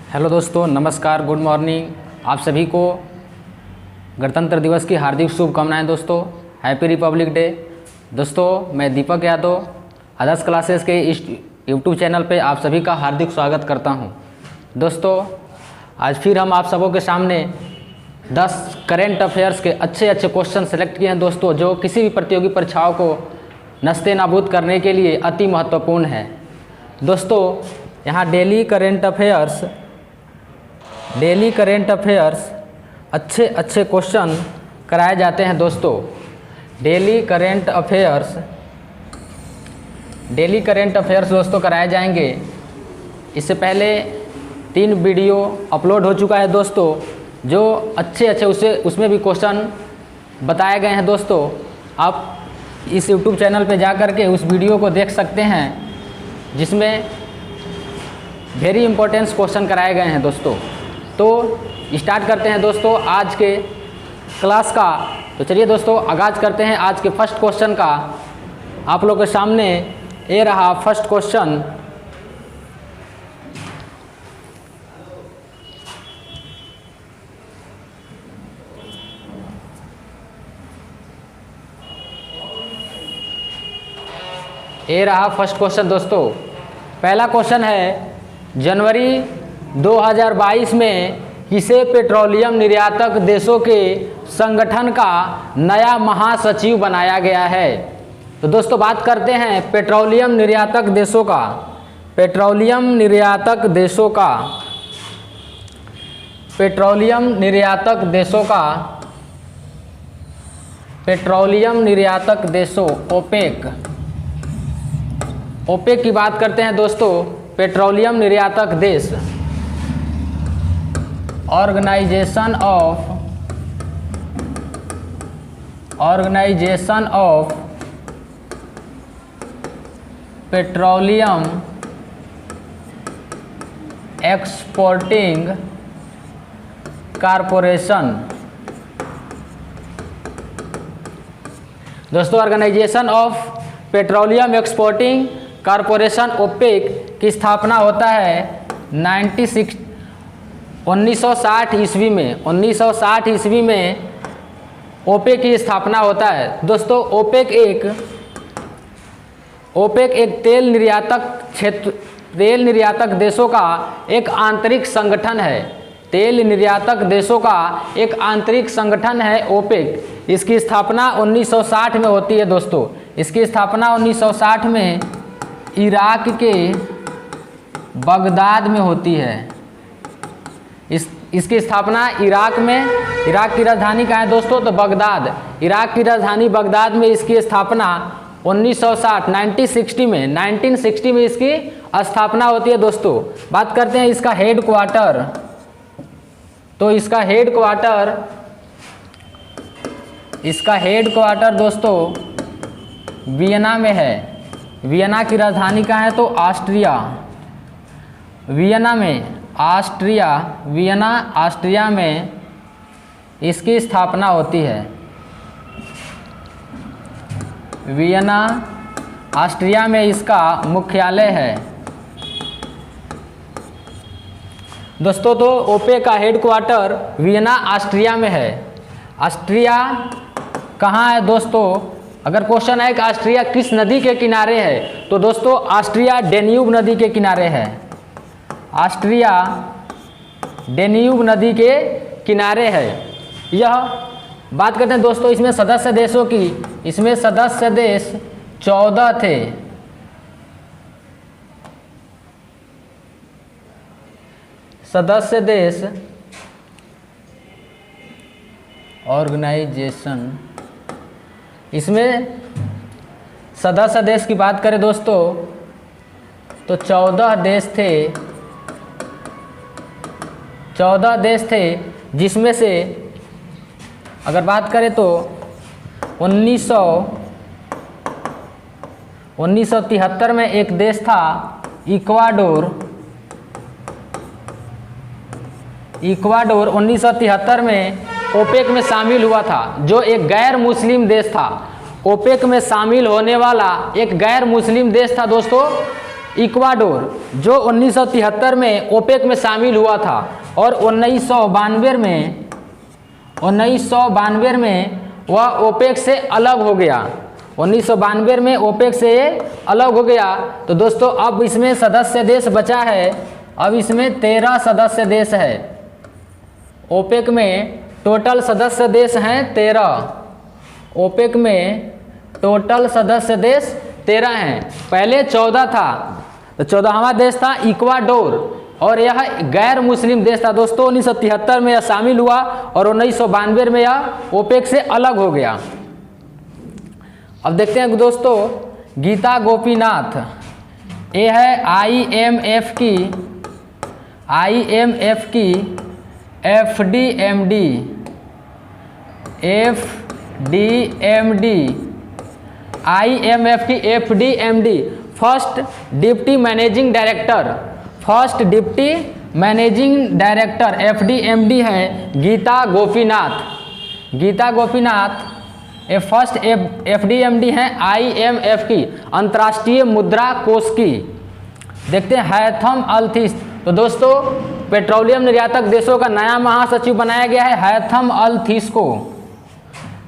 Hello दोस्तों, नमस्कार, good morning. आप सभी को गणतंत्र दिवस की हार्दिक शुभकामनाएं। दोस्तों, हैप्पी रिपब्लिक डे। दोस्तों, मैं दीपक यादव आदर्श क्लासेस के इस यूट्यूब चैनल पे आप सभी का हार्दिक स्वागत करता हूं। दोस्तों, आज फिर हम आप सबों के सामने 10 करेंट अफेयर्स के अच्छे क्वेश्चन सेलेक्ट किए हैं दोस्तों, जो किसी भी प्रतियोगी परीक्षाओं को नस्ते नाबूद करने के लिए अति महत्वपूर्ण है। दोस्तों, यहाँ डेली करेंट अफेयर्स अच्छे क्वेश्चन कराए जाते हैं दोस्तों। डेली करेंट अफेयर्स दोस्तों कराए जाएंगे। इससे पहले 3 वीडियो अपलोड हो चुका है दोस्तों, जो अच्छे उसमें भी क्वेश्चन बताए गए हैं दोस्तों। आप इस YouTube चैनल पे जा कर के उस वीडियो को देख सकते हैं, जिसमें वेरी इंपॉर्टेंट क्वेश्चन कराए गए हैं दोस्तों। तो स्टार्ट करते हैं दोस्तों आज के क्लास का। तो चलिए दोस्तों, आगाज़ करते हैं आज के फर्स्ट क्वेश्चन का। आप लोगों के सामने ये रहा फर्स्ट क्वेश्चन। ये रहा फर्स्ट क्वेश्चन दोस्तों। पहला क्वेश्चन है, जनवरी 2022 में किसे पेट्रोलियम निर्यातक देशों के संगठन का नया महासचिव बनाया गया है? तो दोस्तों, बात करते हैं पेट्रोलियम निर्यातक देशों ओपेक की बात करते हैं दोस्तों। पेट्रोलियम निर्यातक देश, organisation of petroleum exporting corporation. दोस्तों, organisation of petroleum exporting corporation OPEC की स्थापना होता है 1960 ईस्वी में। 1960 ईस्वी में ओपेक की स्थापना होता है दोस्तों। ओपेक एक तेल निर्यातक देशों का एक आंतरिक संगठन है। तेल निर्यातक देशों का एक आंतरिक संगठन है ओपेक। इसकी स्थापना 1960 में होती है दोस्तों। इसकी स्थापना 1960 में इराक के बगदाद में होती है। इसकी स्थापना इराक की राजधानी कहाँ है दोस्तों? तो बगदाद। इराक की राजधानी बगदाद में इसकी स्थापना 1960 में इसकी स्थापना होती है दोस्तों। बात करते हैं इसका हेडक्वार्टर। तो इसका हेडक्वार्टर दोस्तों वियना में है। वियना की राजधानी कहाँ है? तो ऑस्ट्रिया में इसकी स्थापना होती है। वियना ऑस्ट्रिया में इसका मुख्यालय है दोस्तों। तो ओपेक का हेडक्वार्टर वियना ऑस्ट्रिया में है। ऑस्ट्रिया कहाँ है दोस्तों? अगर क्वेश्चन है कि ऑस्ट्रिया किस नदी के किनारे है, तो दोस्तों ऑस्ट्रिया डेन्यूब नदी के किनारे है। ऑस्ट्रिया डेन्यूब नदी के किनारे है। यह बात करते हैं दोस्तों इसमें सदस्य देशों की। इसमें सदस्य देश 14 थे। सदस्य देश ऑर्गेनाइजेशन, इसमें सदस्य देश की बात करें दोस्तों तो 14 देश थे, जिसमें से अगर बात करें तो 1973 में एक देश था इक्वाडोर। 1973 में ओपेक में शामिल हुआ था, जो एक गैर मुस्लिम देश था। ओपेक में शामिल होने वाला एक गैर मुस्लिम देश था दोस्तों इक्वाडोर जो 1973 में ओपेक में शामिल हुआ था और 1992 में वह ओपेक से अलग हो गया। 1992 में ओपेक से अलग हो गया। तो दोस्तों अब इसमें सदस्य देश बचा है, अब इसमें 13 सदस्य देश है। ओपेक में टोटल सदस्य देश हैं 13। ओपेक में टोटल सदस्य देश 13 हैं, पहले 14 था। तो 14वां देश था इक्वाडोर और यह गैर मुस्लिम देश था दोस्तों। 1973 में यह शामिल हुआ और 1992 में यह ओपेक से अलग हो गया। अब देखते हैं दोस्तों गीता गोपीनाथ, ये है IMF की FDMD first deputy managing director FDMD है गीता गोपीनाथ ये फर्स्ट FDMD हैं IMF की, अंतर्राष्ट्रीय मुद्रा कोष की। देखते हैं हैथम अल्थिस, तो दोस्तों पेट्रोलियम निर्यातक देशों का नया महासचिव बनाया गया है हैथम अल्थिस को।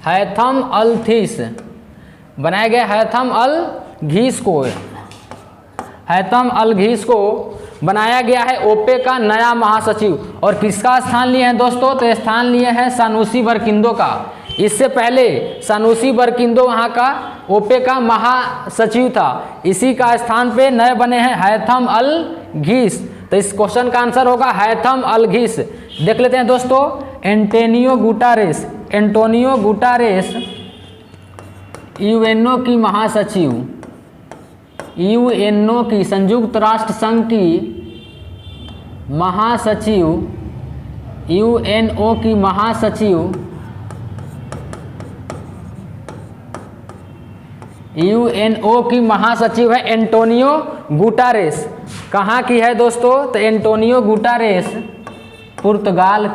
हैथम अल्थिस बनाया गया, हैथम अलघीस को बनाया गया है ओपेक का नया महासचिव। और किसका स्थान लिए हैं दोस्तों? तो स्थान लिए हैं सानुसी बरकिंदो का। इससे पहले सानुसी बरकिंदो वहाँ का ओपेक का महासचिव था, इसी का स्थान पे नए बने हैं हैथम अलघीस। तो इस क्वेश्चन का आंसर होगा हैथम अलघीस। देख लेते हैं दोस्तों एंटोनियो गुटारेस यूएनओ की महासचिव, यूएनओ की संयुक्त राष्ट्र संघ की महासचिव, यूएनओ की महासचिव है एंटोनियो गुटारेस। कहाँ की है दोस्तों? तो एंटोनियो गुटारेस पुर्तगाल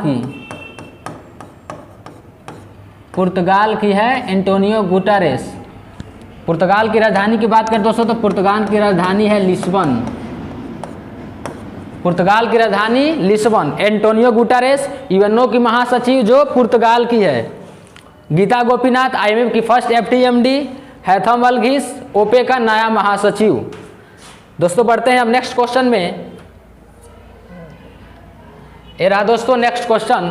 की है एंटोनियो गुटारेस। पुर्तगाल की राजधानी की बात करें दोस्तों तो पुर्तगाल की राजधानी है लिस्बन। पुर्तगाल की राजधानी लिस्बन। एंटोनियो गुटारेस यूएनओ की महासचिव जो पुर्तगाल की है। गीता गोपीनाथ IMF की फर्स्ट FDMD, हैथम अलघीस ओपेक का नया महासचिव। दोस्तों बढ़ते हैं अब नेक्स्ट क्वेश्चन में। ये रहा दोस्तों नेक्स्ट क्वेश्चन,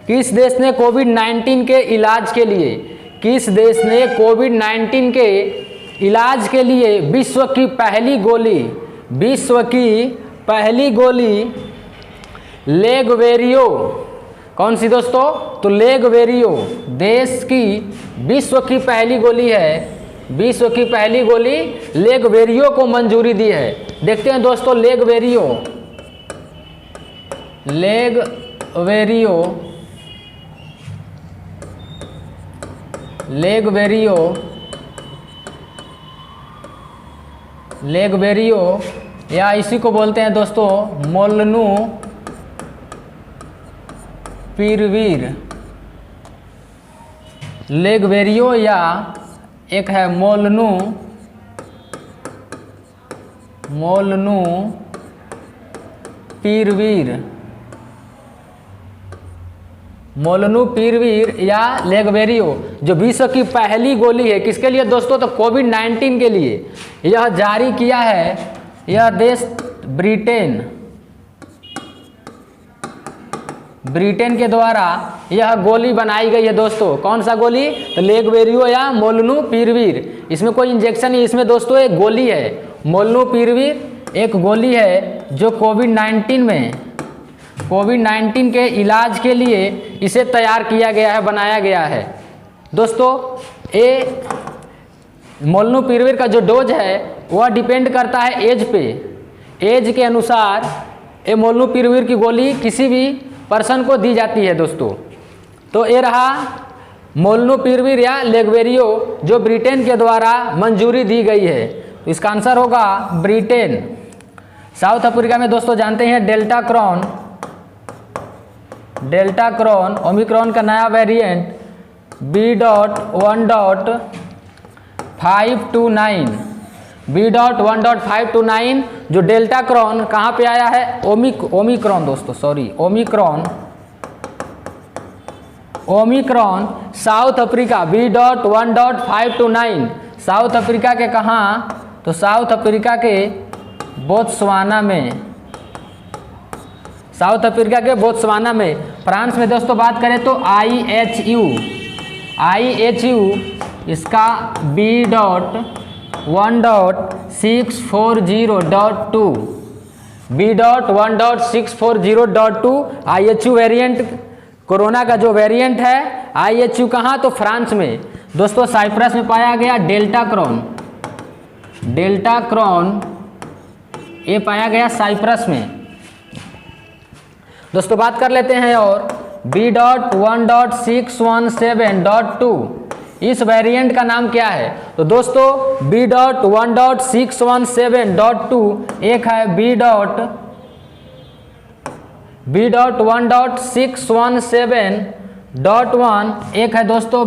किस देश ने कोविड-19 के इलाज के लिए विश्व की पहली गोली लेगवेरियो, कौन सी दोस्तों? तो लेगवेरियो देश की विश्व की पहली गोली लेगवेरियो को मंजूरी दी है। देखते हैं दोस्तों लेगवेरियो या इसी को बोलते हैं दोस्तों मोलनुपिरवीर। लेगवेरियो या एक है मोलनुपिरवीर या लेगवेरियो जो विश्व की पहली गोली है। किसके लिए दोस्तों? तो कोविड-19 के लिए। यह जारी किया है यह देश ब्रिटेन के द्वारा यह गोली बनाई गई है दोस्तों। कौन सा गोली? तो लेगवेरियो या मोलनुपिरवीर। इसमें कोई इंजेक्शन नहीं, इसमें दोस्तों एक गोली है। मोलनुपिरवीर एक गोली है जो कोविड-19 के इलाज के लिए इसे तैयार किया गया है, बनाया गया है। दोस्तों ये मोलनुपिरवीर का जो डोज है वह डिपेंड करता है एज पे। एज के अनुसार ये मोलनुपिरवीर की गोली किसी भी पर्सन को दी जाती है दोस्तों। तो ये रहा मोलनुपिरवीर या लेगवेरियो जो ब्रिटेन के द्वारा मंजूरी दी गई है। तो इसका आंसर होगा ब्रिटेन। साउथ अफ्रीका में दोस्तों जानते हैं डेल्टा क्रॉन ओमिक्रॉन का नया वेरिएंट B.1.529 जो डेल्टा क्रॉन कहाँ पे आया है, ओमिक्रॉन दोस्तों, sorry Omicron south Africa B.1.529 south Africa के कहाँ, तो साउथ अफ्रीका के बोत्सवाना में, साउथ अफ्रीका के बोत्सवाना में। फ्रांस में दोस्तों बात करें तो IHU इसका B.1.640.2 IHU वेरिएंट, कोरोना का जो वेरिएंट है IHU कहाँ, तो फ्रांस में दोस्तों, साइप्रस में पाया गया। डेल्टा क्रॉन ये पाया गया साइप्रस में। दोस्तों बात कर लेते हैं और B.1.617.2 इस वेरिएंट का नाम क्या है, तो दोस्तों B.1.617.2 एक है B.1.617.1 एक है दोस्तों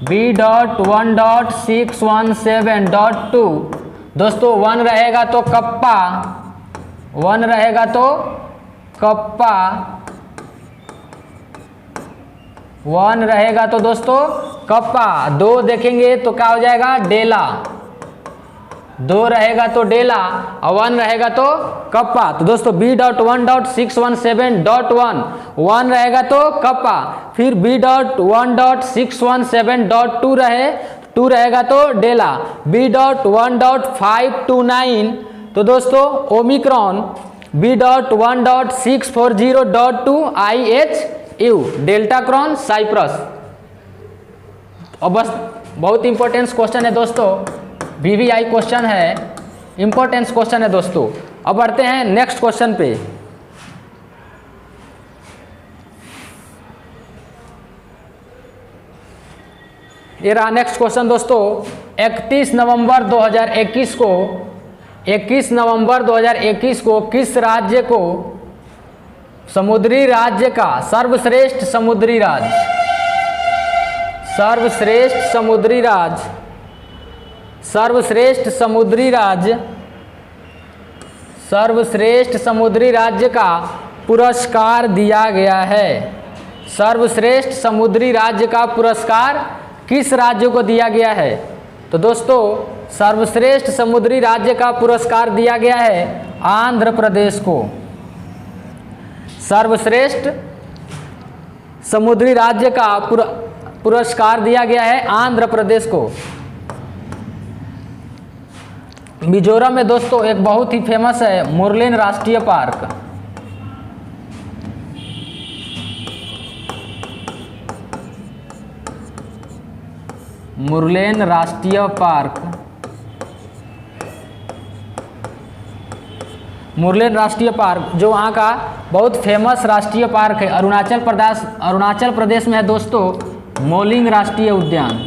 B.1.617.2। दोस्तों 1 रहेगा तो कप्पा, 1 रहेगा तो कप्पा, 1 रहेगा तो दोस्तों कप्पा, 2 देखेंगे तो क्या हो जाएगा, डेला, 2 रहेगा तो डेला और 1 रहेगा तो कप्पा। तो दोस्तों B.1.617.1 1 रहेगा तो कप्पा, फिर B.1.617.2 2 रहेगा तो डेला, B.1.529 तो दोस्तों Omicron, B.1.640.2 IHU Deltacron Cyprus. और बस बहुत इंपॉर्टेंट क्वेश्चन है दोस्तों, VVI क्वेश्चन है, इंपॉर्टेंट क्वेश्चन है दोस्तों। अब बढ़ते हैं नेक्स्ट क्वेश्चन पे। ये रहा नेक्स्ट क्वेश्चन दोस्तों। 21 नवंबर 2021 को किस राज्य को समुद्री राज्य का सर्वश्रेष्ठ समुद्री राज्य का पुरस्कार दिया गया है? सर्वश्रेष्ठ समुद्री राज्य का पुरस्कार किस राज्य को दिया गया है? तो दोस्तों सर्वश्रेष्ठ समुद्री राज्य का पुरस्कार दिया गया है आंध्र प्रदेश को। सर्वश्रेष्ठ समुद्री राज्य का पुरस्कार दिया गया है आंध्र प्रदेश को। मिजोरम में दोस्तों एक बहुत ही फेमस है मुरलेन राष्ट्रीय पार्क। मुरलेन राष्ट्रीय पार्क जो वहाँ का बहुत फेमस राष्ट्रीय पार्क है। अरुणाचल प्रदेश में है दोस्तों मोलिंग राष्ट्रीय उद्यान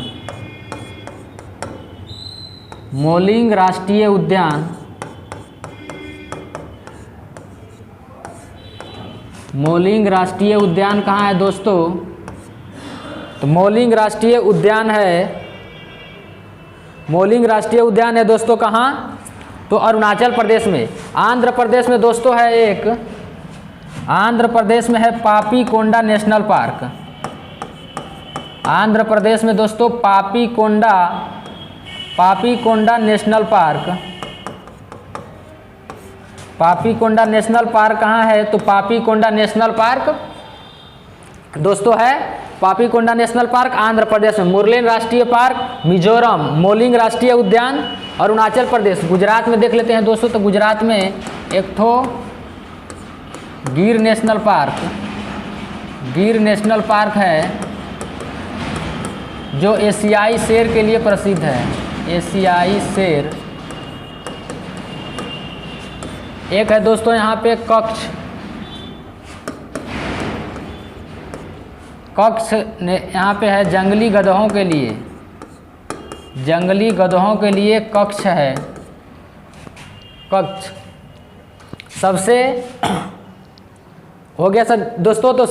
कहाँ है दोस्तों? तो मोलिंग राष्ट्रीय उद्यान है दोस्तों कहाँ? तो अरुणाचल प्रदेश में। आंध्र प्रदेश में दोस्तों है एक, आंध्र प्रदेश में है पापी कोंडा नेशनल पार्क। आंध्र प्रदेश में दोस्तों पापी कोंडा नेशनल पार्क कहाँ है? तो पापी कोंडा नेशनल पार्क दोस्तों है पापी कोंडा नेशनल पार्क आंध्र प्रदेश में। मुरलेन राष्ट्रीय पार्क मिजोरम, मोलिंग राष्ट्रीय उद्यान अरुणाचल प्रदेश। गुजरात में देख लेते हैं दोस्तों, तो गुजरात में एक ठो गिर नेशनल पार्क है जो एशियाई शेर के लिए प्रसिद्ध है। एशियाई शेर। एक है दोस्तों यहाँ पे कक्ष यहाँ पे है जंगली गधों के लिए कक्ष है। सबसे हो गया सर दोस्तों। तो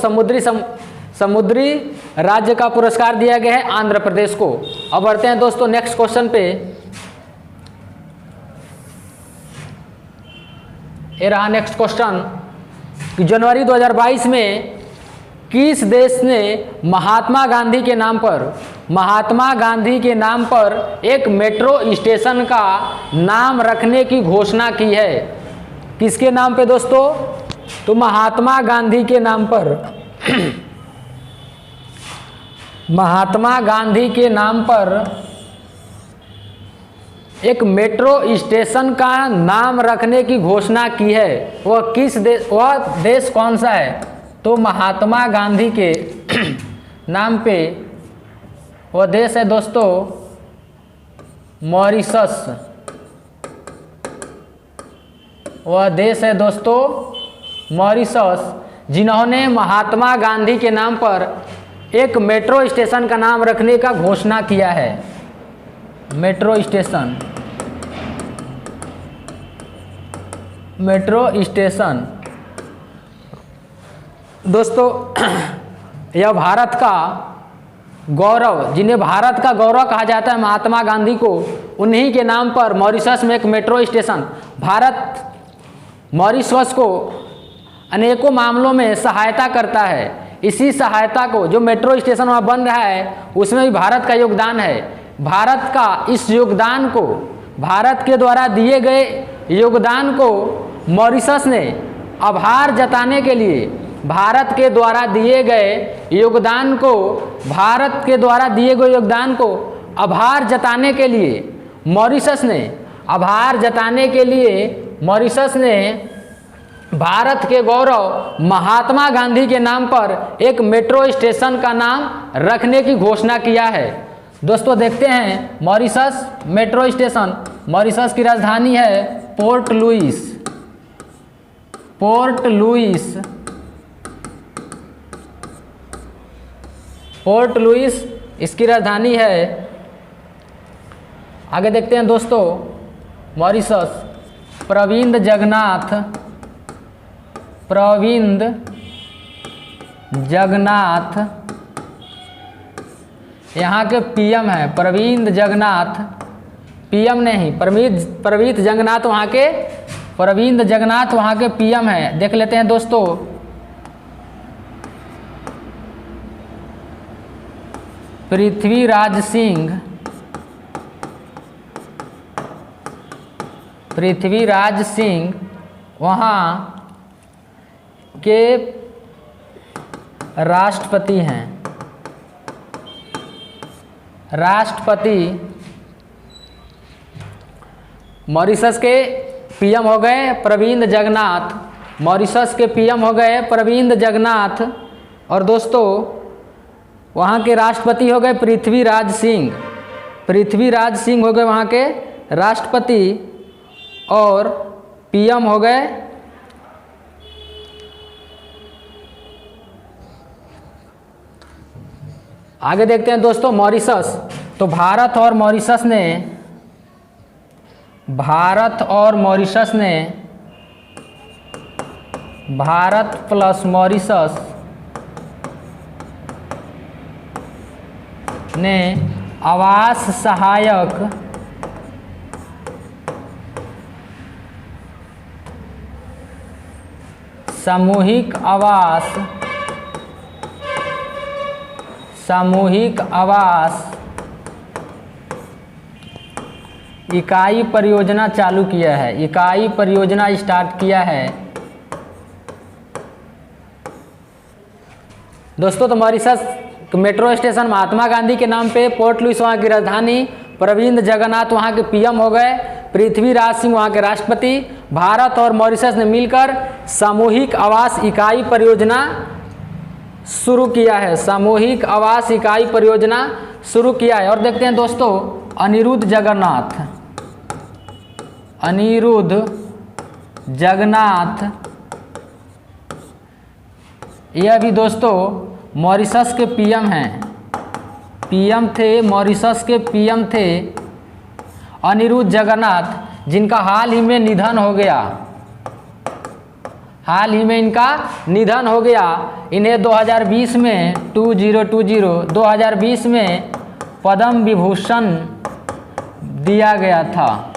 समुद्री राज्य का पुरस्कार दिया गया है आंध्र प्रदेश को। अब बढ़ते हैं दोस्तों नेक्स्ट क्वेश्चन पे। ये रहा नेक्स्ट क्वेश्चन कि जनवरी 2022 में किस देश ने महात्मा गांधी के नाम पर एक मेट्रो स्टेशन का नाम रखने की घोषणा की है? किसके नाम पे दोस्तों? तो महात्मा गांधी के नाम पर महात्मा गांधी के नाम पर एक मेट्रो स्टेशन का नाम रखने की घोषणा की है। वह किस देश, वह देश कौन सा है? तो महात्मा गांधी के नाम पे वह देश है दोस्तों मॉरिशस। वह देश है दोस्तों मॉरिशस, जिन्होंने महात्मा गांधी के नाम पर एक मेट्रो स्टेशन का नाम रखने का घोषणा किया है। मेट्रो स्टेशन दोस्तों यह भारत का गौरव, जिन्हें भारत का गौरव कहा जाता है महात्मा गांधी को, उन्हीं के नाम पर मॉरिशस में एक मेट्रो स्टेशन। भारत मॉरिशस को अनेकों मामलों में सहायता करता है। इसी सहायता को, जो मेट्रो स्टेशन वहाँ बन रहा है, उसमें भी भारत का योगदान है। भारत का इस योगदान को, भारत के द्वारा दिए गए योगदान को मॉरिशस ने आभार जताने के लिए, भारत के द्वारा दिए गए योगदान को, भारत के द्वारा दिए गए योगदान को आभार जताने के लिए मॉरिशस ने, आभार जताने के लिए मॉरिशस ने भारत के गौरव महात्मा गांधी के नाम पर एक मेट्रो स्टेशन का नाम रखने की घोषणा किया है। दोस्तों देखते हैं मॉरिशस मेट्रो स्टेशन। मॉरिशस की राजधानी है पोर्ट लुइस। पोर्ट लुइस इसकी राजधानी है। आगे देखते हैं दोस्तों मॉरिशस। प्रविंद जगन्नाथ यहाँ के पीएम हैं। प्रविंद जगन्नाथ, पीएम नहीं, प्रवीत जगन्नाथ वहाँ के, प्रविंद जगन्नाथ वहाँ के पीएम हैं। देख लेते हैं दोस्तों पृथ्वीराज सिंह वहाँ के राष्ट्रपति हैं। राष्ट्रपति मॉरिशस के पीएम हो गए प्रविंद जगन्नाथ। मॉरिशस के पीएम हो गए प्रविंद जगन्नाथ। और दोस्तों वहाँ के राष्ट्रपति हो गए पृथ्वीराज सिंह हो गए वहाँ के राष्ट्रपति। और पीएम हो गए आगे देखते हैं दोस्तों मॉरिशस। तो भारत और मॉरिशस ने भारत प्लस मॉरिशस ने आवास सहायक सामूहिक आवास इकाई परियोजना चालू किया है। इकाई परियोजना स्टार्ट किया है। दोस्तों तो Mauritius metro station Mahatma Gandhi के नाम पे, पोर्ट लुइस वहाँ की राजधानी, प्रविंद जगन्नाथ वहाँ के पीएम हो गए, पृथ्वीराज सिंह वहाँ के राष्ट्रपति। भारत और मॉरिशस ने मिलकर सामूहिक आवास इकाई परियोजना शुरू किया है। सामूहिक आवास इकाई परियोजना शुरू किया है। और देखते हैं दोस्तों अनिरुद्ध जगन्नाथ यह भी दोस्तों मॉरिशस के पीएम हैं। पीएम थे, मॉरिशस के पीएम थे अनिरुद्ध जगन्नाथ, जिनका हाल ही में निधन हो गया। हाल ही में इनका निधन हो गया। इन्हें 2020 में 2020 में पद्म विभूषण दिया गया था।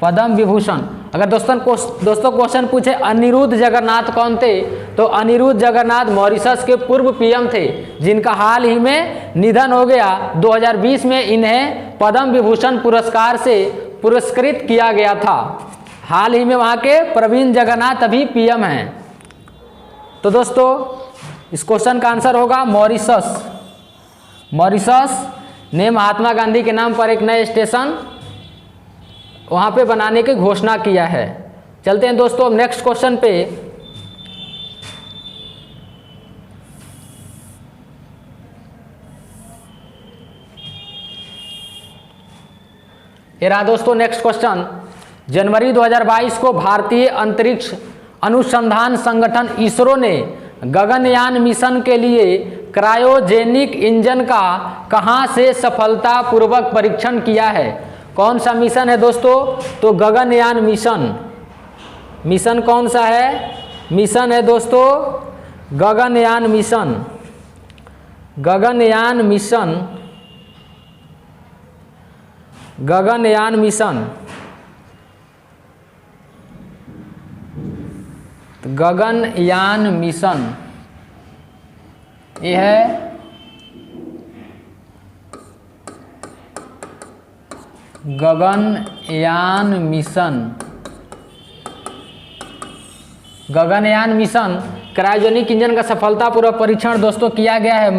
पद्म विभूषण। अगर दोस्तों क्वेश्चन पूछे अनिरुद्ध जगन्नाथ कौन थे, तो अनिरुद्ध जगन्नाथ मॉरिशस के पूर्व पीएम थे, जिनका हाल ही में निधन हो गया। 2020 में इन्हें पद्म विभूषण पुरस्कार से पुरस्कृत किया गया था। हाल ही में वहाँ के प्रवीण जगन्नाथ अभी पीएम हैं। तो दोस्तों इस क्वेश्चन का आंसर होगा मॉरिशस। मॉरिशस ने महात्मा गांधी के नाम पर एक नए स्टेशन वहाँ पे बनाने की घोषणा किया है। चलते हैं दोस्तों अब नेक्स्ट क्वेश्चन पे। ये रहा दोस्तों नेक्स्ट क्वेश्चन। जनवरी 2022 को भारतीय अंतरिक्ष अनुसंधान संगठन इसरो ने गगनयान मिशन के लिए क्रायोजेनिक इंजन का कहां से सफलतापूर्वक परीक्षण किया है? कौन सा मिशन है दोस्तों? तो गगनयान मिशन। मिशन कौन सा है? मिशन है दोस्तों Gaganyaan mission. Gaganyaan mission, Gaganyaan mission, Gaganyaan mission ये है Gaganyaan mission. Gaganyaan mission cryogenic engine का सफलतापूर्वक परीक्षण दोस्तों किया गया है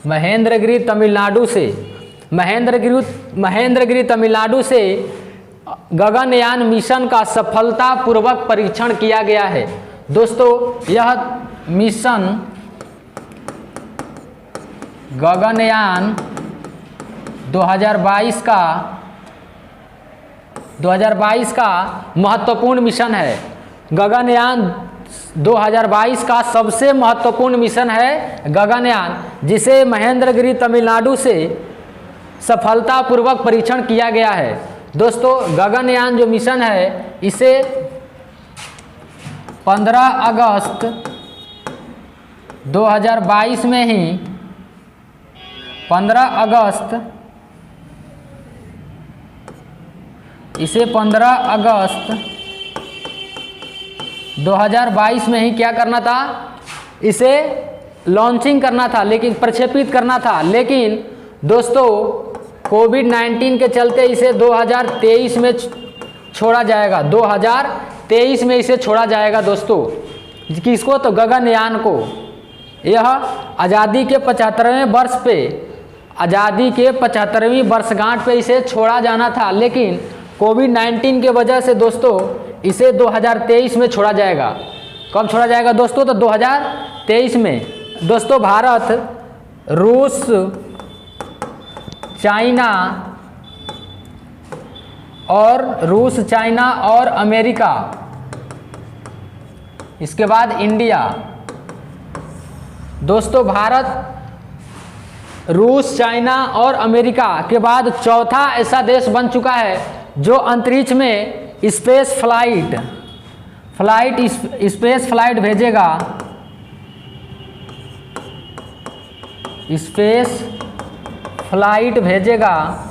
महेंद्रगिरी तमिलनाडु से। महेंद्रगिरी तमिलनाडु से गगनयान मिशन का सफलतापूर्वक परीक्षण किया गया है। दोस्तों यह मिशन गगनयान 2022 का महत्वपूर्ण मिशन है। गगनयान 2022 का सबसे महत्वपूर्ण मिशन है गगनयान, जिसे महेंद्रगिरी तमिलनाडु से सफलतापूर्वक परीक्षण किया गया है। दोस्तों गगनयान जो मिशन है इसे 15 अगस्त 2022 में ही 15 अगस्त 2022 में ही क्या करना था? इसे लॉन्चिंग करना था, लेकिन प्रक्षेपित करना था। लेकिन दोस्तों कोविड-19 के चलते इसे 2023 में छोड़ा जाएगा। 2023 में इसे छोड़ा जाएगा दोस्तों। किसको? तो गगनयान को। यह आज़ादी के 75वें वर्ष पे, आज़ादी के 75वीं वर्षगांठ पे इसे छोड़ा जाना था, लेकिन कोविड-19 के वजह से दोस्तों इसे 2023 में छोड़ा जाएगा। कब छोड़ा जाएगा दोस्तों? तो 2023 में। दोस्तों भारत, रूस, चाइना और अमेरिका, इसके बाद इंडिया। दोस्तों भारत, रूस, चाइना और अमेरिका के बाद चौथा ऐसा देश बन चुका है जो अंतरिक्ष में स्पेस फ्लाइट भेजेगा। स्पेस फ्लाइट भेजेगा।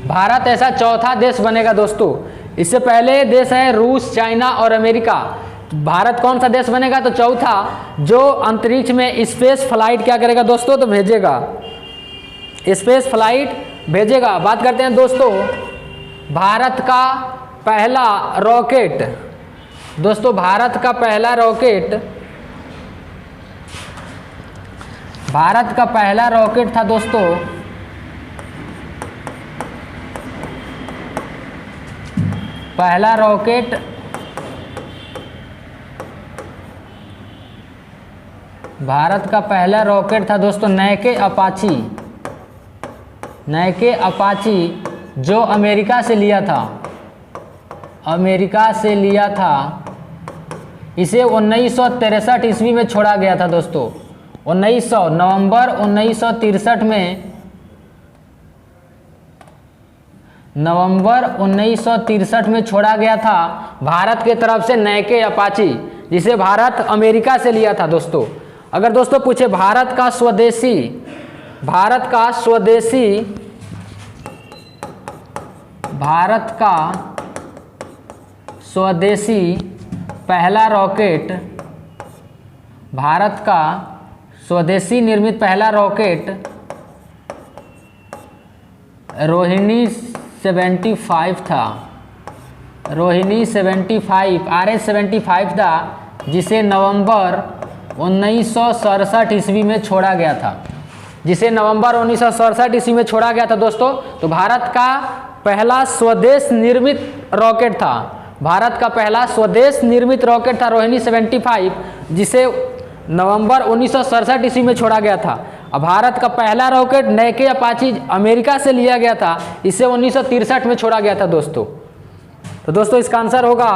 भारत ऐसा चौथा देश बनेगा दोस्तों। इससे पहले देश है रूस, चाइना और अमेरिका। भारत कौन सा देश बनेगा? तो चौथा, जो अंतरिक्ष में स्पेस फ्लाइट क्या करेगा दोस्तों? तो भेजेगा, स्पेस फ्लाइट भेजेगा। बात करते हैं दोस्तों भारत का पहला रॉकेट। दोस्तों भारत का पहला रॉकेट था दोस्तों पहला रॉकेट भारत का पहला रॉकेट था दोस्तों नैके अपाची, जो अमेरिका से लिया था। इसे 1963 ईस्वी में छोड़ा गया था दोस्तों। नवंबर 1963 में छोड़ा गया था भारत के तरफ से नैके अपाची, जिसे भारत अमेरिका से लिया था दोस्तों। अगर दोस्तों पूछे भारत का स्वदेशी पहला रॉकेट, भारत का स्वदेशी निर्मित पहला रॉकेट रोहिणी 75 था, रोहिणी 75 RH-75 था, जिसे नवंबर 1967 ईस्वी में छोड़ा गया था, जिसे नवंबर 1967 ईस्वी में छोड़ा गया था दोस्तों। तो भारत का पहला स्वदेश निर्मित रॉकेट था, भारत का पहला स्वदेश निर्मित रॉकेट था रोहिणी 75, जिसे नवंबर 1967 ईस्वी में छोड़ा गया था। अब भारत का पहला रॉकेट नैके अपाची अमेरिका से लिया गया था, इसे 1963 में छोड़ा गया था दोस्तों। तो दोस्तों इसका आंसर होगा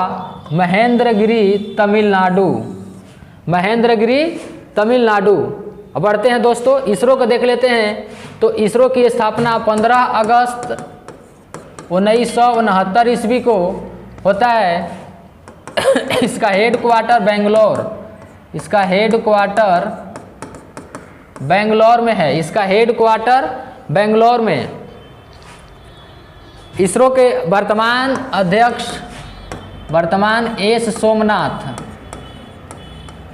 महेंद्रगिरी तमिलनाडु, महेंद्रगिरी तमिलनाडु। अब बढ़ते हैं दोस्तों, इसरो को देख लेते हैं। तो इसरो की स्थापना 15 अगस्त 1969 ईस्वी को होता है। इसका हेड क्वार्टर बेंगलोर, इसका हेड क्वार्टर बेंगलोर में है, इसका हेड क्वार्टर बेंगलोर में। इसरो के वर्तमान अध्यक्ष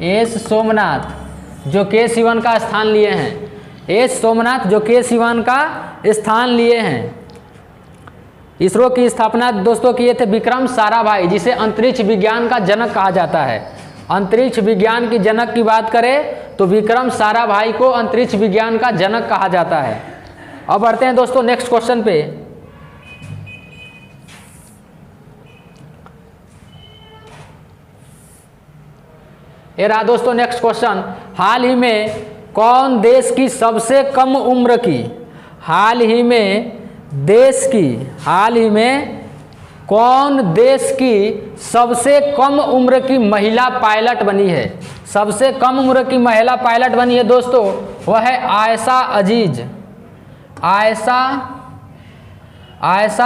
एस सोमनाथ जो के सिवन का स्थान लिए हैं, एस सोमनाथ जो के सिवन का स्थान लिए हैं। इसरो की स्थापना दोस्तों किए थे विक्रम साराभाई, जिसे अंतरिक्ष विज्ञान का जनक कहा जाता है। अंतरिक्ष विज्ञान की जनक की बात करें तो विक्रम साराभाई को अंतरिक्ष विज्ञान का जनक कहा जाता है। अब बढ़ते हैं दोस्तों नेक्स्ट क्वेश्चन पे। ये रहा दोस्तों नेक्स्ट क्वेश्चन। हाल ही में कौन देश की सबसे कम उम्र की, कौन देश की सबसे कम उम्र की महिला पायलट बनी है? सबसे कम उम्र की महिला पायलट बनी है दोस्तों, वह है आयशा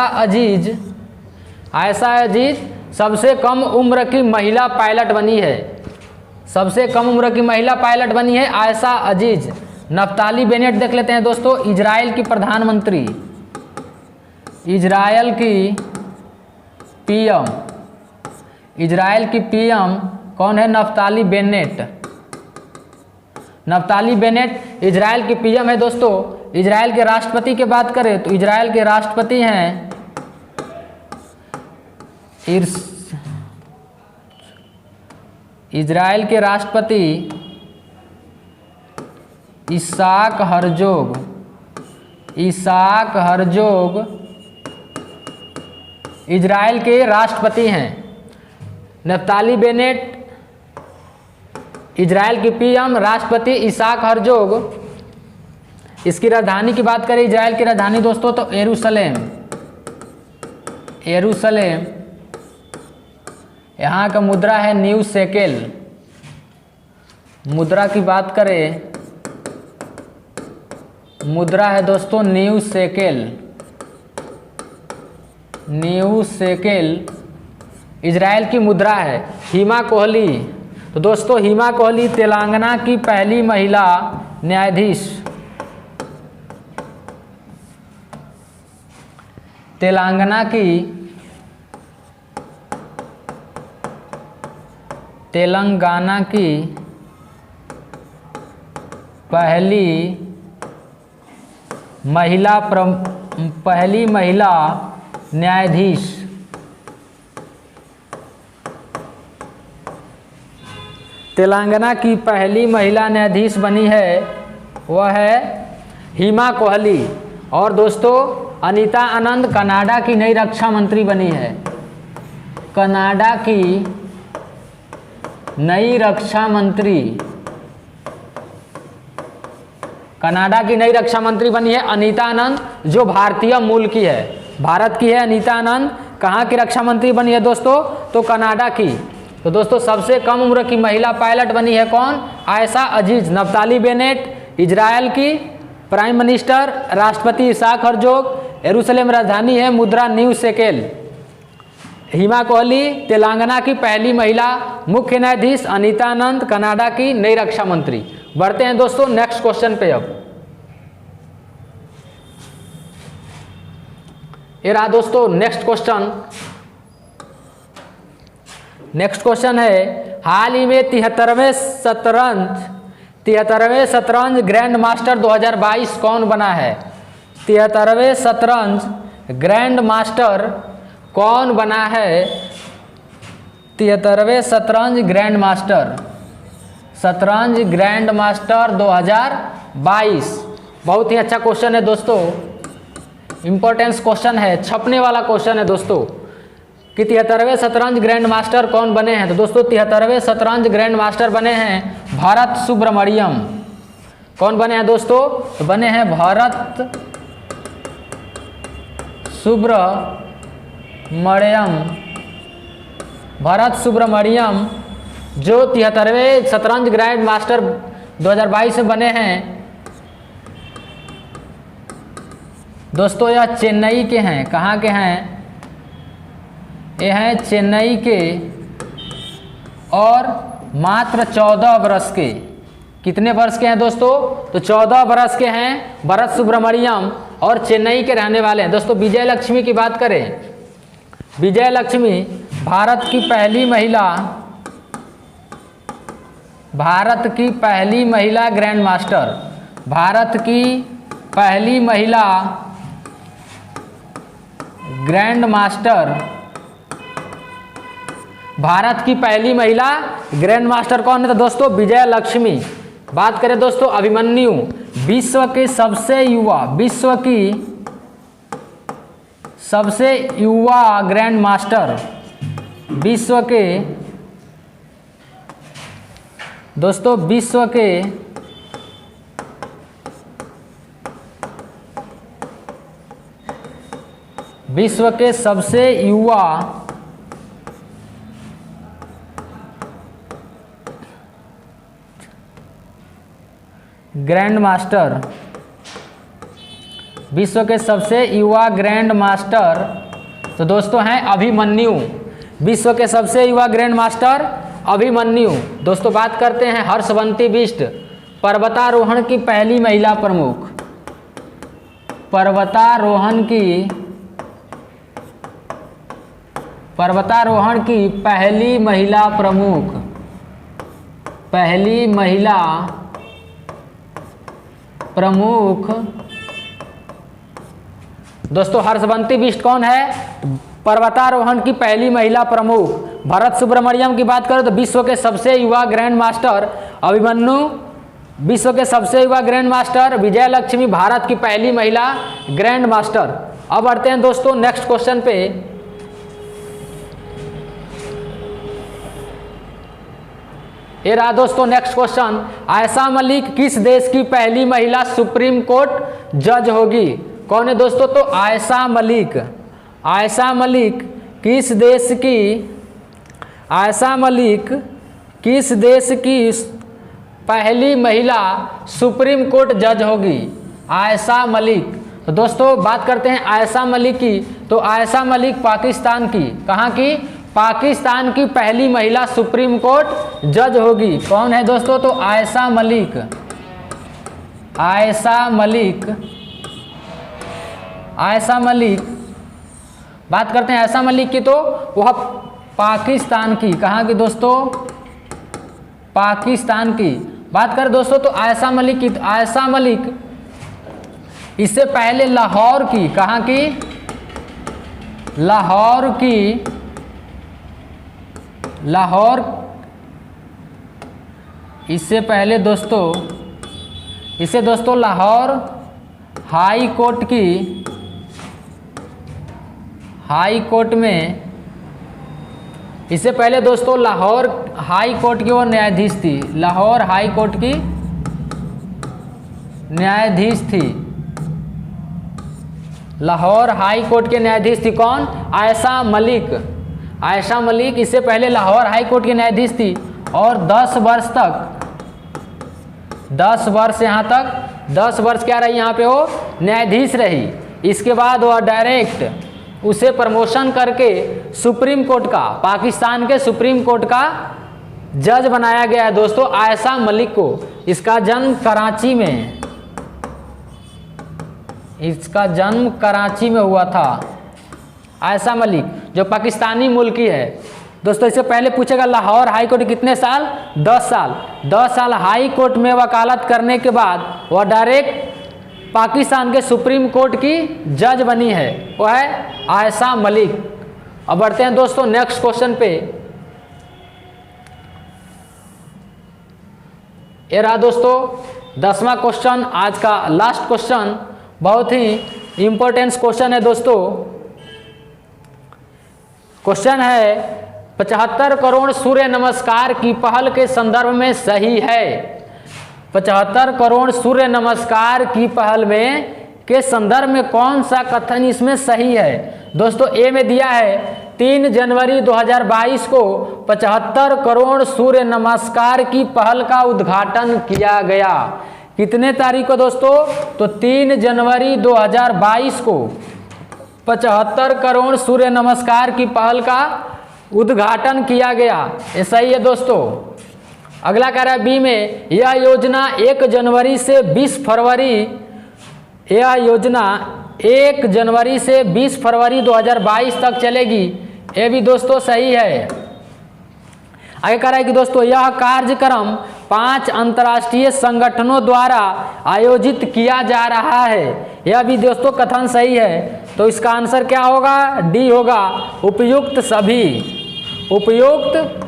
अजीज सबसे कम उम्र की महिला पायलट बनी है। सबसे कम उम्र की महिला पायलट बनी है आयशा अजीज। नफ्ताली बेनेट देख लेते हैं दोस्तों, इजराइल की प्रधानमंत्री, इजराइल की पीएम कौन है? Naftali Bennett. Naftali Bennett Israel की पीएम है दोस्तों। इजराइल के राष्ट्रपति की बात करें तो इजराइल के राष्ट्रपति हैं इजराइल के राष्ट्रपति इसाक हरजोग इजराइल के राष्ट्रपति हैं। नफ्ताली बेनेट इजराइल की पीएम, राष्ट्रपति इसाक हरजोग। इसकी राजधानी की बात करें, इजराइल की राजधानी दोस्तों तो यरूशलेम। यहाँ का मुद्रा है न्यू शेकेल। मुद्रा की बात करें, मुद्रा है दोस्तों न्यू शेकेल इजराइल की मुद्रा है। हिमा कोहली, तो दोस्तों हिमा कोहली तेलंगाना की पहली महिला न्यायाधीश, तेलंगाना की पहली महिला न्यायाधीश। तेलंगाना की पहली महिला न्यायाधीश बनी है, वह है हिमा कोहली। और दोस्तों अनीता आनंद कनाडा की नई रक्षा मंत्री बनी है। कनाडा की नई रक्षा मंत्री बनी है अनीता आनंद, जो भारतीय मूल की है, भारत की है अनीता आनंद। कहाँ की रक्षा मंत्री बनी है दोस्तों? तो कनाडा की। तो दोस्तों सबसे कम उम्र की महिला पायलट बनी है कौन? आयशा अजीज। नफ्ताली बेनेट इजराइल की प्राइम मिनिस्टर, राष्ट्रपति इसाक हरजोग, यरूशलेम राजधानी है, मुद्रा न्यू शेकेल। हिमा कोहली तेलंगाना की पहली महिला मुख्य न्यायाधीश, अनीता आनंद कनाडा की नई रक्षा मंत्री। बढ़ते हैं दोस्तों नेक्स्ट क्वेश्चन पे। अब ये रहा दोस्तों नेक्स्ट क्वेश्चन। नेक्स्ट क्वेश्चन है, हाल ही में 73वें शतरंज ग्रैंड मास्टर 2022 कौन बना है? 73वें शतरंज ग्रैंड मास्टर कौन बना है? 73वें शतरंज ग्रैंड मास्टर 2022। बहुत ही अच्छा क्वेश्चन है दोस्तों, इंपॉर्टेंस क्वेश्चन है, छपने वाला क्वेश्चन है दोस्तों कि 73वें शतरंज ग्रैंड मास्टर कौन बने हैं। तो दोस्तों 73वें शतरंज ग्रैंड मास्टर बने हैं भरत सुब्रमण्यम। कौन बने हैं दोस्तों? तो बने हैं भरत सुब्रमण्यम, जो 73वें शतरंज ग्रैंड मास्टर 2022 में बने हैं। दोस्तों यह चेन्नई के हैं। कहाँ के हैं? ये हैं चेन्नई के और मात्र 14 वर्ष के। कितने वर्ष के हैं दोस्तों? तो 14 वर्ष के हैं भरत सुब्रमण्यम और चेन्नई के रहने वाले हैं। दोस्तों विजय लक्ष्मी की बात करें, विजय लक्ष्मी भारत की पहली महिला ग्रैंड मास्टर, भारत की पहली महिला ग्रैंड मास्टर कौन है? तो दोस्तों विजय लक्ष्मी। बात करें दोस्तों अभिमन्यु, विश्व की सबसे युवा ग्रैंड मास्टर, विश्व के सबसे युवा ग्रैंड मास्टर, विश्व के सबसे युवा ग्रैंड मास्टर तो दोस्तों हैं अभिमन्यु। विश्व के सबसे युवा ग्रैंड मास्टर अभिमन्यु। दोस्तों बात करते हैं हर्षवंती बिष्ट, पर्वतारोहण की पहली महिला प्रमुख, पर्वतारोहण की पहली महिला प्रमुख दोस्तों हर्षवंती बिष्ट कौन है? पर्वतारोहण की पहली महिला प्रमुख। भरत सुब्रमण्यम की बात करें तो विश्व के सबसे युवा ग्रैंड मास्टर अभिमन्यु, विश्व के सबसे युवा ग्रैंड मास्टर विजय लक्ष्मी, भारत की पहली महिला ग्रैंड मास्टर। अब बढ़ते हैं दोस्तों नेक्स्ट क्वेश्चन पे। ये रहा दोस्तों नेक्स्ट क्वेश्चन, आयशा मलिक किस देश की पहली महिला सुप्रीम कोर्ट जज होगी? कौन है दोस्तों? तो आयशा मलिक किस देश की पहली महिला सुप्रीम कोर्ट जज होगी? आयशा मलिक। तो दोस्तों बात करते हैं आयशा मलिक की, तो आयशा मलिक पाकिस्तान की, कहाँ की? पाकिस्तान की पहली महिला सुप्रीम कोर्ट जज होगी। कौन है दोस्तों? तो आयशा मलिक। बात करते हैं आयशा मलिक की, तो वह पाकिस्तान की, कहाँ की दोस्तों? पाकिस्तान की। बात करें दोस्तों तो आयशा मलिक की, आयशा मलिक इससे पहले लाहौर की, कहाँ की? लाहौर इससे पहले दोस्तों लाहौर हाई कोर्ट में, इससे पहले दोस्तों लाहौर हाई कोर्ट की वो न्यायाधीश थी, लाहौर हाई कोर्ट की न्यायाधीश थी, लाहौर हाई कोर्ट के न्यायाधीश थी। कौन? आयशा मलिक। आयशा मलिक इससे पहले लाहौर हाई कोर्ट की न्यायाधीश थी और 10 वर्ष यहाँ तक 10 वर्ष क्या रही? यहाँ पे वो न्यायाधीश रही। इसके बाद वह डायरेक्ट उसे प्रमोशन करके सुप्रीम कोर्ट का, पाकिस्तान के सुप्रीम कोर्ट का जज बनाया गया है दोस्तों आयशा मलिक को। इसका जन्म कराची में, इसका जन्म कराची में हुआ था। आयशा मलिक जो पाकिस्तानी मुल्की है दोस्तों। इससे पहले पूछेगा लाहौर हाई कोर्ट कितने साल? 10 साल। 10 साल हाई कोर्ट में वकालत करने के बाद वह डायरेक्ट पाकिस्तान के सुप्रीम कोर्ट की जज बनी है, वो है आयशा मलिक। अब बढ़ते हैं दोस्तों नेक्स्ट क्वेश्चन पे। ये रहा दोस्तों 10वां क्वेश्चन, आज का लास्ट क्वेश्चन। बहुत ही इंपॉर्टेंट क्वेश्चन है दोस्तों। क्वेश्चन है 75 करोड़ सूर्य नमस्कार की पहल के संदर्भ में सही है। 75 करोड़ सूर्य नमस्कार की पहल में के संदर्भ में कौन सा कथन इसमें सही है? दोस्तों ए में दिया है 3 जनवरी 2022 को 75 करोड़ सूर्य नमस्कार की पहल का उद्घाटन किया गया। कितने तारीख को दोस्तों? तो 3 जनवरी 2022 को 75 करोड़ सूर्य नमस्कार की पहल का उद्घाटन किया गया। ये सही है दोस्तों। अगला कह रहा है बी में, यह योजना 1 जनवरी से 20 फरवरी, यह योजना 1 जनवरी से 20 फरवरी 2022 तक चलेगी। ये भी दोस्तों सही है। आगे कह रहा है कि दोस्तों यह कार्यक्रम 5 अंतर्राष्ट्रीय संगठनों द्वारा आयोजित किया जा रहा है। यह भी दोस्तों कथन सही है। तो इसका आंसर क्या होगा? डी होगा, उपयुक्त सभी। उपयुक्त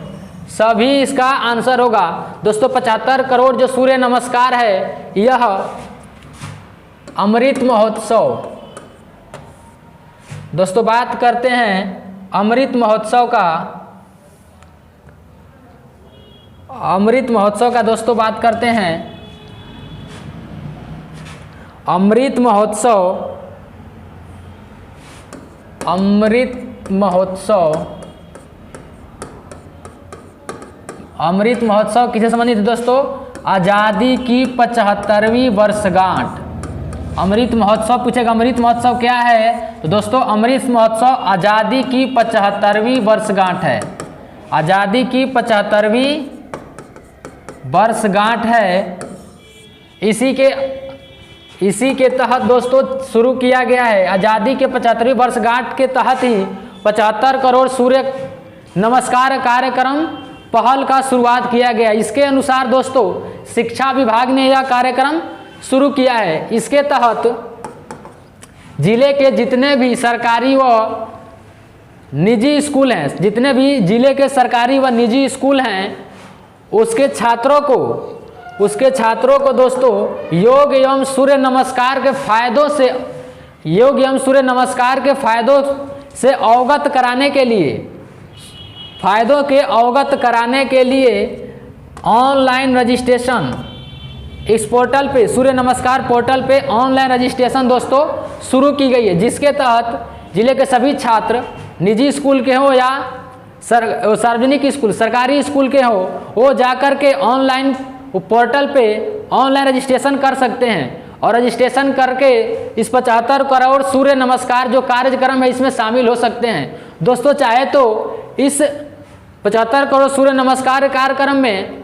सभी इसका आंसर होगा। दोस्तों 75 करोड़ जो सूर्य नमस्कार है यह अमृत महोत्सव, दोस्तों बात करते हैं अमृत महोत्सव का। अमृत महोत्सव का दोस्तों बात करते हैं। अमृत महोत्सव, अमृत महोत्सव, अमृत महोत्सव किससे संबंधित है दोस्तों? आज़ादी की 75वीं वर्षगांठ। अमृत महोत्सव पूछेगा अमृत महोत्सव क्या है? तो दोस्तों अमृत महोत्सव आज़ादी की 75वीं वर्षगांठ है। आज़ादी की 75वीं वर्षगांठ है। इसी के तहत दोस्तों शुरू किया गया है। आज़ादी के 75वीं वर्षगांठ के तहत ही 75 करोड़ सूर्य नमस्कार कार्यक्रम पहल का शुरुआत किया गया। इसके अनुसार दोस्तों शिक्षा विभाग ने यह कार्यक्रम शुरू किया है। इसके तहत जिले के जितने भी सरकारी व निजी स्कूल हैं, जितने भी जिले के सरकारी व निजी स्कूल हैं, उसके छात्रों को दोस्तों योग एवं सूर्य नमस्कार के फायदों से, योग एवं सूर्य नमस्कार के फायदों से अवगत कराने के लिए, फायदों के अवगत कराने के लिए ऑनलाइन रजिस्ट्रेशन इस पोर्टल पे, सूर्य नमस्कार पोर्टल पे ऑनलाइन रजिस्ट्रेशन दोस्तों शुरू की गई है। जिसके तहत जिले के सभी छात्र निजी स्कूल के हो या सार्वजनिक स्कूल, सरकारी स्कूल के हो, वो जाकर के ऑनलाइन पोर्टल पे ऑनलाइन रजिस्ट्रेशन कर सकते हैं और रजिस्ट्रेशन करके इस 75 करोड़ सूर्य नमस्कार जो कार्यक्रम है इसमें शामिल हो सकते हैं। दोस्तों चाहे तो इस 75 करोड़ सूर्य नमस्कार कार्यक्रम में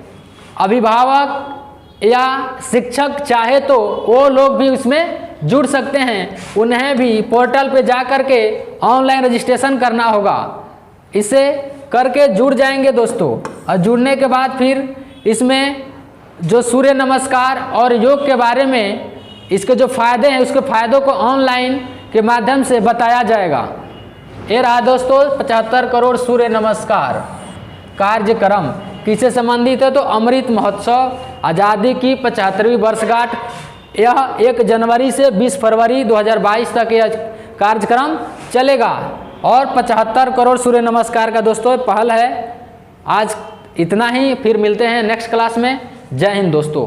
अभिभावक या शिक्षक चाहे तो वो लोग भी उसमें जुड़ सकते हैं। उन्हें भी पोर्टल पे जा कर के ऑनलाइन रजिस्ट्रेशन करना होगा। इसे करके जुड़ जाएंगे दोस्तों, और जुड़ने के बाद फिर इसमें जो सूर्य नमस्कार और योग के बारे में इसके जो फायदे हैं उसके फायदों को ऑनलाइन के माध्यम से बताया जाएगा। ये रहा दोस्तों 75 करोड़ सूर्य नमस्कार कार्यक्रम किससे संबंधित है? तो अमृत महोत्सव, आज़ादी की 75वीं वर्षगांठ। यह 1 जनवरी से 20 फरवरी 2022 तक यह कार्यक्रम चलेगा और 75 करोड़ सूर्य नमस्कार का दोस्तों पहल है। आज इतना ही, फिर मिलते हैं नेक्स्ट क्लास में। जय हिंद दोस्तों।